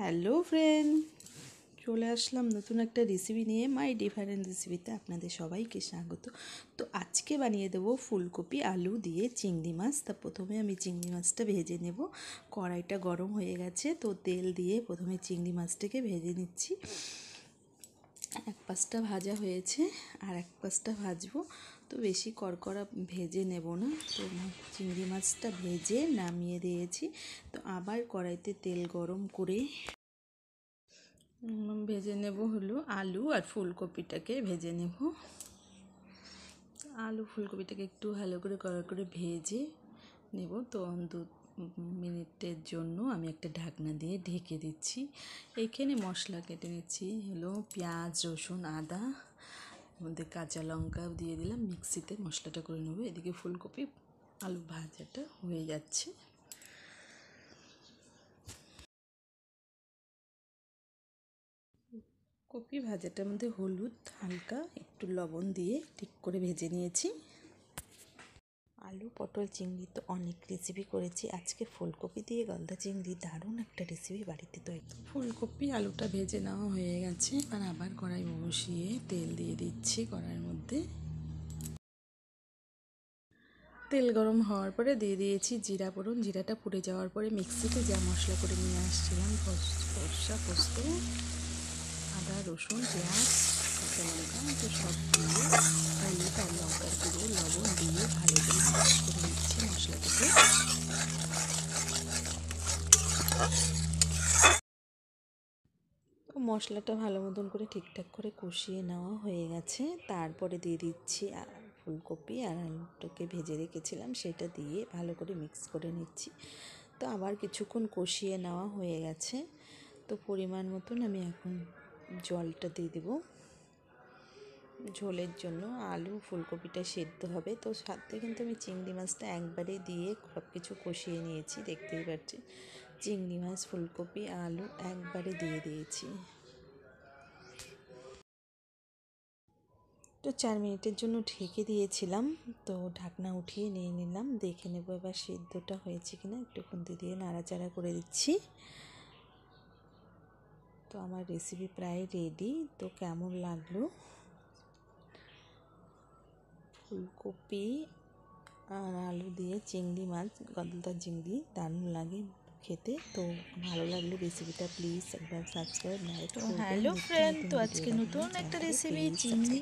Hello friend, চলে আসলাম নতুন একটা রেসিপি নিয়ে। মাই ডিফারেন্ট রেসিপিতে আপনাদের সবাইকে স্বাগত। তো আজকে বানিয়ে দেবো ফুলকপি আলু দিয়ে চিংড়ি মাছ। তা প্রথমে আমি চিংড়ি মাছটা ভেজে নেব। কড়াইটা গরম হয়ে গেছে, তো তেল দিয়ে প্রথমে চিংড়ি মাছটাকে ভেজে নিচ্ছি। এক পাশটা ভাজা হয়েছে, আর এক পাশটা ভাজবো। তো বেশি কড়কড়া ভেজে নেব না। তো চিংড়ি মাছটা ভেজে নামিয়ে দিয়েছি। তো আবার কড়াইতে তেল গরম করে ভেজে নেব হলো আলু আর ফুলকপিটাকে ভেজে নেব। আলু ফুলকপিটাকে একটু ভালো করে কড়া করে ভেজে নেব। তো 2 মিনিটের জন্য আমি একটা ঢাকনা দিয়ে ঢেকে দিচ্ছি। এইখানে মশলা কেটে নিচ্ছি হলো পেঁয়াজ, রসুন, আদা, মধ্যে কাঁচা লঙ্কাও দিয়ে দিলাম। মিক্সিতে মশলাটা করে নেব। এদিকে ফুলকপি আলু ভাজাটা হয়ে যাচ্ছে। কপি ভাজাটার মধ্যে হলুদ, হালকা একটু লবণ দিয়ে ঠিক করে ভেজে নিয়েছি। আলু পটল চিংড়ি তো অনেক রেসিপি করেছি, আজকে ফুলকপি দিয়ে গলদা চিংড়ি দারুণ একটা রেসিপি বাড়িতে তৈরি। ফুলকপি আলুটা ভেজে নেওয়া হয়ে গেছে, আর আবার কড়াই বসিয়ে তেল দিয়ে দিচ্ছি। কড়াইয়ের মধ্যে তেল গরম হওয়ার পরে দিয়ে দিয়েছি জিরা ফোড়ন। জিরাটা পুড়ে যাওয়ার পরে মিক্সিতে যা মশলা করে নিয়ে আসছিলাম, সরষা, পোস্ত, আদা, রসুন, পেঁয়াজ, কাঁচা লঙ্কা, তো সব দিয়ে হলুদ আর লঙ্কার গুঁড়ো, লবণ দিয়ে ভালো করে মিক্স করে নিচ্ছি মশলাটাকে। মশলাটা ভালো মতন করে ঠিকঠাক করে কষিয়ে নেওয়া হয়ে গেছে। তারপরে দিয়ে দিচ্ছি ফুলকপি আর আলুটাকে ভেজে রেখেছিলাম, সেটা দিয়ে ভালো করে মিক্স করে নিচ্ছি। তো আবার কিছুক্ষণ কষিয়ে নেওয়া হয়ে গেছে। তো পরিমাণ মতন আমি এখন জলটা দিয়ে দেবো ঝোলের জন্য। আলু ফুলকপিটা সেদ্ধ হবে, তো সাথে কিন্তু আমি চিংড়ি মাছটা একবারে দিয়ে সব কিছু কষিয়ে নিয়েছি। দেখতেই পাচ্ছি চিংড়ি মাছ, ফুলকপি, আলু একবারে দিয়ে দিয়েছি। তো 4 মিনিটের জন্য ঢেকে দিয়েছিলাম। তো ঢাকনা উঠিয়ে নিয়ে নিলাম, দেখে নেবো এবার সিদ্ধটা হয়েছে কিনা। একটু খুন্তি দিয়ে নাড়াচাড়া করে দিচ্ছি। তো আমার রেসিপি প্রায় রেডি। তো কেমন লাগলো ফুলকপি আর আলু দিয়ে চিংড়ি মাছ, গলদা চিংড়ি, দারুণ লাগে খেতে। তো ভালো লাগলে রেসিপিটা প্লিজ একবার সাবস্ক্রাইব, লাইক করবেন। হ্যালো ফ্রেন্ড, তো আজকে নতুন একটা রেসিপি চিংড়ি